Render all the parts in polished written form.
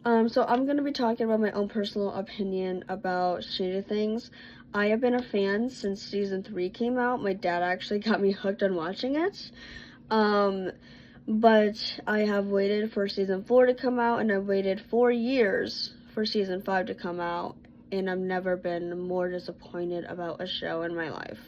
So I'm going to be talking about my own personal opinion about Stranger Things. I have been a fan since season 3 came out. My dad actually got me hooked on watching it. Um, but I have waited for season 4 to come out, and I've waited 4 years for season 5 to come out, and I've never been more disappointed about a show in my life.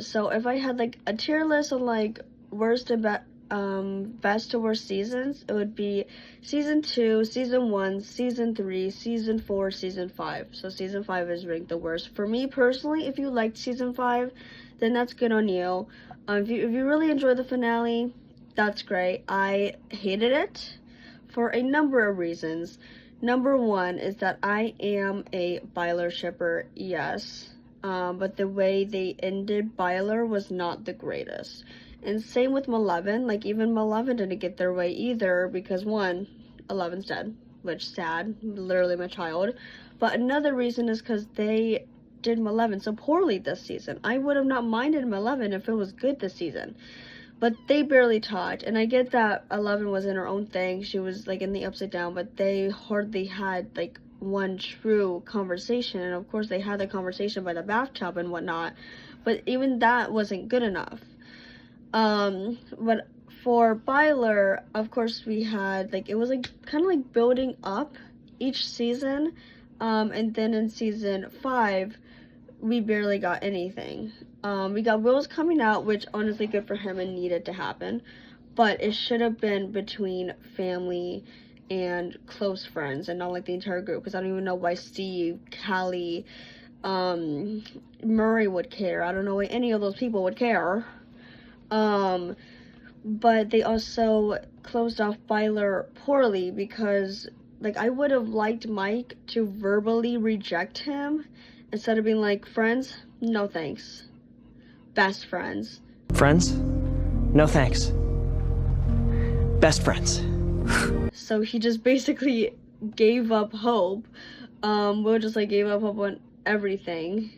So if I had like a tier list of like worst and best to worst seasons, it would be season 2, season 1, season 3, season 4, season 5. So season 5 is ranked the worst. For me personally, if you liked season 5, then that's good on you. If you really enjoyed the finale, that's great. I hated it for a number of reasons. Number one is that I am a Byler shipper, yes. But the way they ended Byler was not the greatest. And same with Maleven, like even Maleven didn't get their way either because one, Eleven's dead, which sad, literally my child. But another reason is because they did Maleven so poorly this season. I would have not minded Maleven if it was good this season. But they barely talked, and I get that Eleven was in her own thing, she was like in the Upside Down, but they hardly had like one true conversation. And of course they had the conversation by the bathtub and whatnot, but even that wasn't good enough. But for Byler, of course we had like, it was like kind of like building up each season, and then in season 5 we barely got anything. We got Will's coming out, which honestly good for him and needed to happen, but it should have been between family and close friends and not like the entire group, because I don't even know why Steve, Callie, Murray would care. I don't know why any of those people would care. But they also closed off Byler poorly because like I would have liked Mike to verbally reject him instead of being like, friends, no thanks. Best friends. Friends? No thanks. Best friends. So he just basically gave up hope. Will just like gave up hope on everything.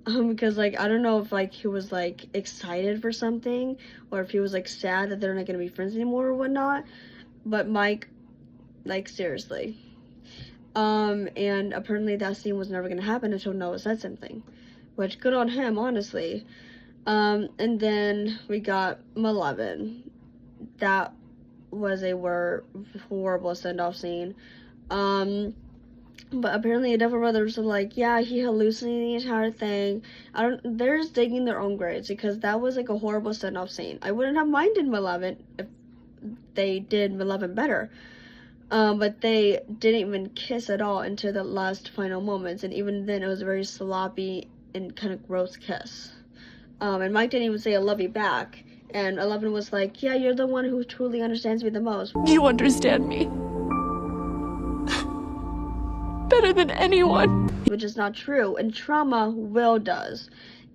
Because like I don't know if like he was like excited for something or if he was like sad that they're not gonna be friends anymore or whatnot. But Mike, like seriously. And apparently that scene was never gonna happen until Noah said something, which good on him, honestly. And then we got Maleven. That was a horrible send-off scene. But apparently the Devil Brothers are like, yeah, he hallucinated the entire thing. They're just digging their own graves because that was like a horrible send-off scene. I wouldn't have minded Maleven if they did Maleven better. But they didn't even kiss at all until the last final moments, and even then it was a very sloppy and kind of gross kiss. And Mike didn't even say I love you back, and Eleven was like, yeah, you're the one who truly understands me the most. You understand me better than anyone. Which is not true, and trauma Will does.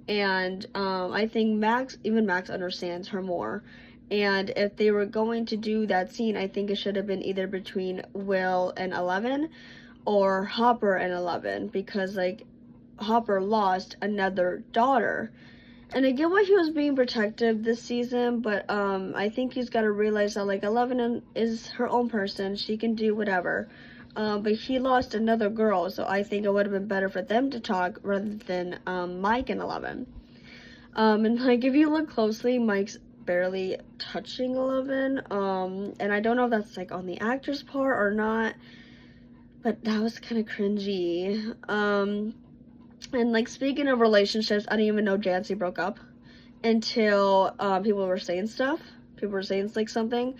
And I think Max understands her more. And if they were going to do that scene, I think it should have been either between Will and Eleven or Hopper and Eleven, because like Hopper lost another daughter. And I get why he was being protective this season, but I think he's got to realize that like Eleven is her own person, she can do whatever. But he lost another girl, so I think it would have been better for them to talk rather than Mike and Eleven. And like if you look closely, Mike's barely touching Eleven, and I don't know if that's like on the actor's part or not, but that was kind of cringy. And like speaking of relationships, I didn't even know Jancy broke up until people were saying stuff. People were saying like something.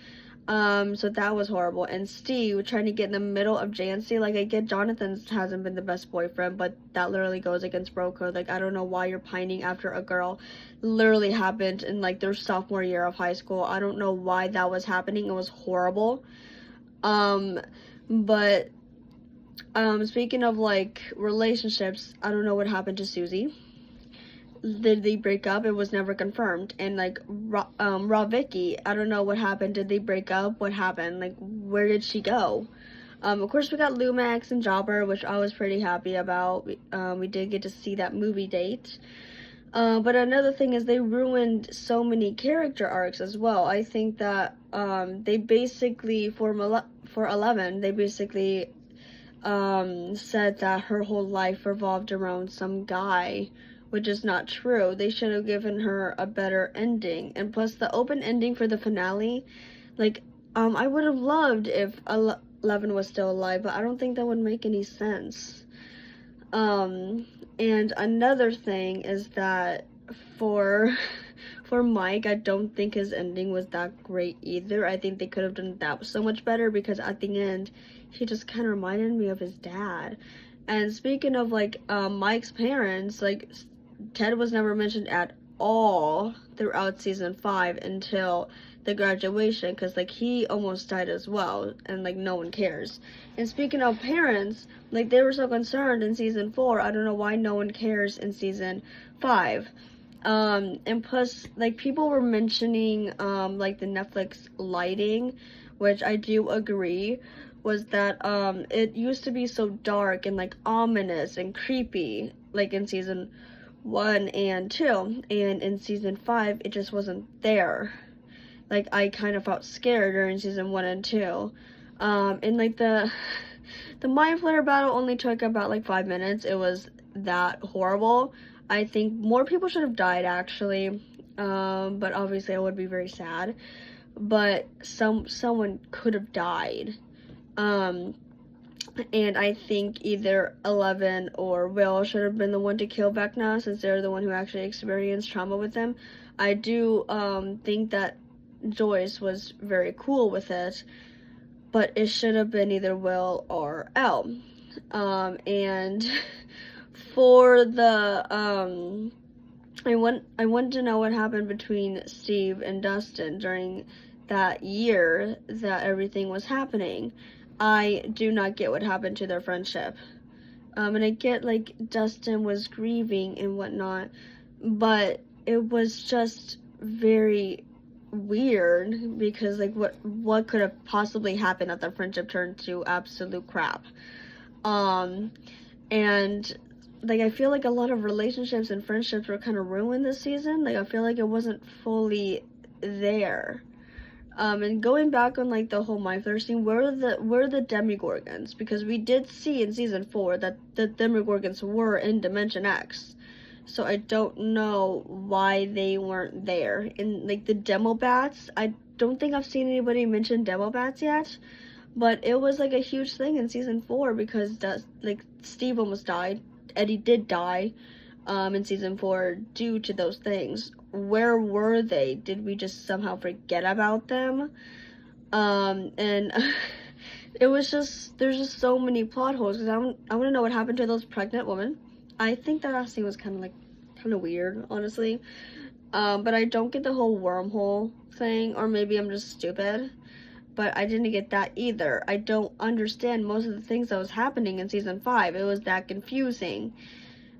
So that was horrible. And Steve trying to get in the middle of Jancy, like I get Jonathan's hasn't been the best boyfriend, but that literally goes against bro code. Like I don't know why you're pining after a girl. Literally happened in like their sophomore year of high school. I don't know why that was happening. It was horrible. But speaking of like relationships, I don't know what happened to Susie. Did they break up? It was never confirmed. And like Vicky, I don't know what happened. Did they break up? What happened? Like where did she go? Of course we got Lumax and Jobber, which I was pretty happy about. We did get to see that movie date. But another thing is they ruined so many character arcs as well. I think that they basically for 11. They basically said that her whole life revolved around some guy, which is not true. They should have given her a better ending. And plus the open ending for the finale, like, I would have loved if 11 was still alive, but I don't think that would make any sense. And another thing is that for Mike, I don't think his ending was that great either. I think they could have done that so much better, because at the end, he just kind of reminded me of his dad. And speaking of, like, Mike's parents, like, Ted was never mentioned at all throughout season 5 until the graduation, because, like, he almost died as well, and, like, no one cares. And speaking of parents, like, they were so concerned in season 4, I don't know why no one cares in season 5. And plus, like, people were mentioning, like, the Netflix lighting, which I do agree, was that, it used to be so dark and, like, ominous and creepy, like, in season 1 and 2, and in season 5, it just wasn't there. Like, I kind of felt scared during season 1 and 2, and, like, the Mind Flayer battle only took about, like, 5 minutes. It was that horrible. I think more people should have died, actually, but obviously I would be very sad, but someone could have died, and I think either 11 or Will should have been the one to kill Vecna, since they're the one who actually experienced trauma with him. I do, think that Joyce was very cool with it, but it should have been either Will or Elle, and for the, I want to know what happened between Steve and Dustin during that year that everything was happening. I do not get what happened to their friendship. And I get, like, Dustin was grieving and whatnot, but it was just very weird, because, like, what could have possibly happened that their friendship turned to absolute crap. And, like, I feel like a lot of relationships and friendships were kind of ruined this season. Like, I feel like it wasn't fully there. And going back on, like, the whole Mind Flayer scene, where are the Demogorgons? Because we did see in season 4 that the Demogorgons were in Dimension X. So I don't know why they weren't there. And, like, the Demo Bats, I don't think I've seen anybody mention Demo Bats yet, but it was, like, a huge thing in season 4, because like, Steve almost died. Eddie did die, in season 4 due to those things. Where were they? Did we just somehow forget about them? And it was just, there's just so many plot holes, because I want to know what happened to those pregnant women. I think that scene was kind of weird, honestly. But I don't get the whole wormhole thing, or maybe I'm just stupid, but I didn't get that either. I don't understand most of the things that was happening in season 5. It was that confusing.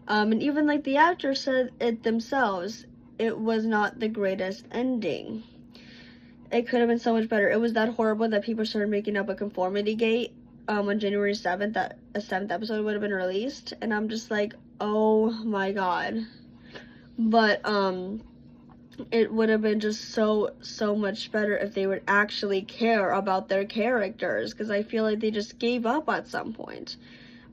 And even, like, the actors said it themselves, it was not the greatest ending. It could have been so much better. It was that horrible that people started making up a conformity gate, on January 7th, that a 7th episode would have been released, and I'm just like, oh my god. But, it would have been just so much better if they would actually care about their characters, because I feel like they just gave up at some point,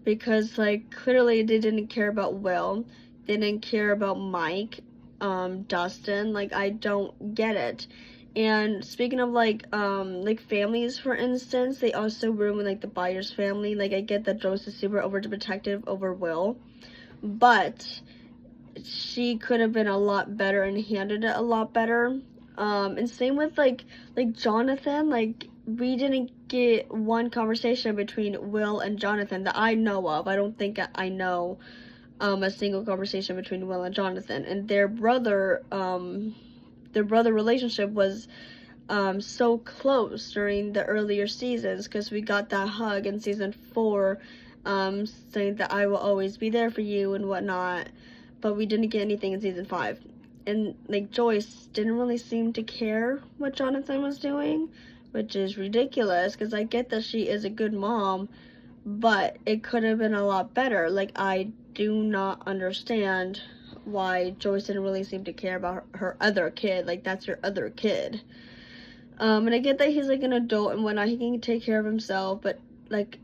because, like, clearly they didn't care about Will, they didn't care about Mike, Dustin. Like, I don't get it. And speaking of, like families, for instance, they also ruined, like, the Byers family. Like, I get that Joyce is super overprotective over Will, but she could have been a lot better and handled it a lot better. And same with, like Jonathan. Like, we didn't get one conversation between Will and Jonathan that I know of. I don't think I know, a single conversation between Will and Jonathan. And their brother relationship was, so close during the earlier seasons, because we got that hug in season 4, saying that I will always be there for you and whatnot, but we didn't get anything in season 5. And, like, Joyce didn't really seem to care what Jonathan was doing, which is ridiculous, because I get that she is a good mom, but it could have been a lot better. Like, I do not understand why Joyce didn't really seem to care about her other kid. Like, that's her other kid. And I get that he's like an adult and whatnot, he can take care of himself, but like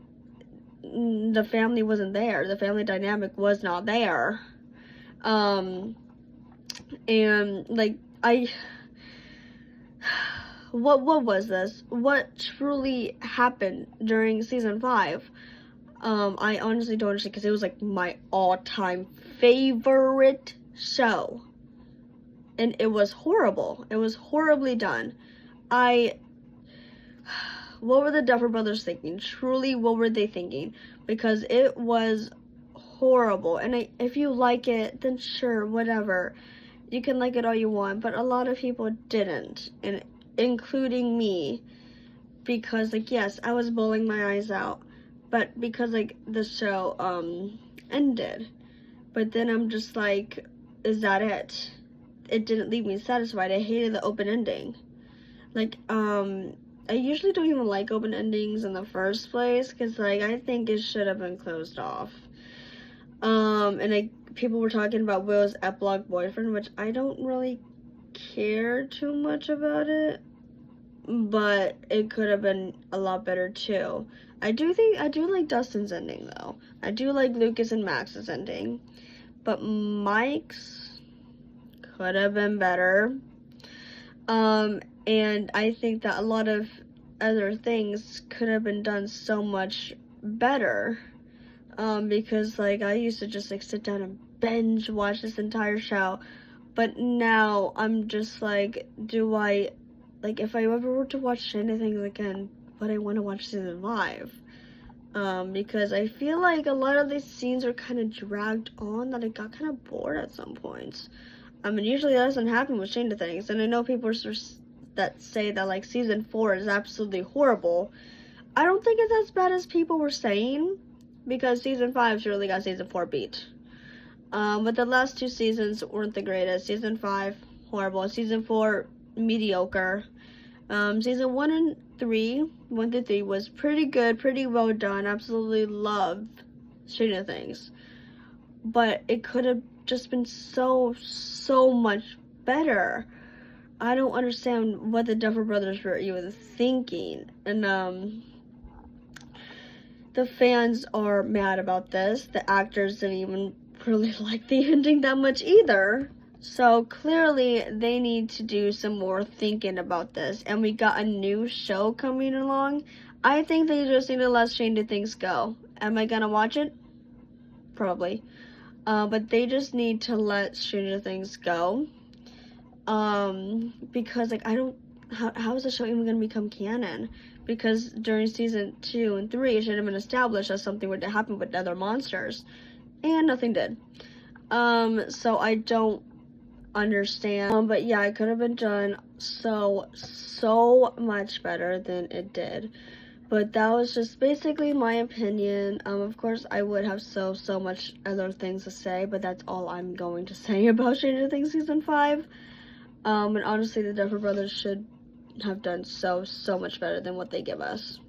the family wasn't there. The family dynamic was not there. And like what was this? What truly happened during season 5? I honestly don't understand, because it was like my all-time favorite show. And it was horrible. It was horribly done. What were the Duffer Brothers thinking? Truly, what were they thinking? Because it was horrible. And if you like it, then sure, whatever. You can like it all you want, but a lot of people didn't, and including me, because like, yes, I was bawling my eyes out, but because like the show ended. But then I'm just like, is that it? It didn't leave me satisfied. I hated the open ending. Like, I usually don't even like open endings in the first place, because like I think it should have been closed off. And people were talking about Will's epilogue boyfriend, which I don't really care too much about it, but it could have been a lot better too. I do like Dustin's ending though. I do like Lucas and Max's ending, but Mike's could have been better. And I think that a lot of other things could have been done so much better. Because like I used to just like sit down and binge watch this entire show, but now I'm just like, do I, like, if I ever were to watch Stranger Things again, would I want to watch season 5? Because I feel like a lot of these scenes are kind of dragged on, that I got kind of bored at some points. And usually that doesn't happen with Stranger Things, and I know people that say that like season 4 is absolutely horrible. I don't think it's as bad as people were saying, because season 5's really got season 4 beat. But the last 2 seasons weren't the greatest. Season 5, horrible. Season 4, mediocre. Season 1 through 3 was pretty good, pretty well done. Absolutely loved Stranger Things. But it could have just been so much better. I don't understand what the Duffer Brothers were even thinking. And, the fans are mad about this. The actors didn't even really like the ending that much either. So clearly they need to do some more thinking about this. And we got a new show coming along. I think they just need to let Stranger Things go. Am I gonna watch it? Probably. But they just need to let Stranger Things go. Because like how is the show even gonna become canon? Because during season 2 and 3, it should have been established that something would happen with other monsters, and nothing did. So I don't understand. But yeah, it could have been done so much better than it did. But that was just basically my opinion. Of course, I would have so much other things to say, but that's all I'm going to say about Stranger Things season 5. And honestly, the Duffer Brothers should have done so much better than what they give us.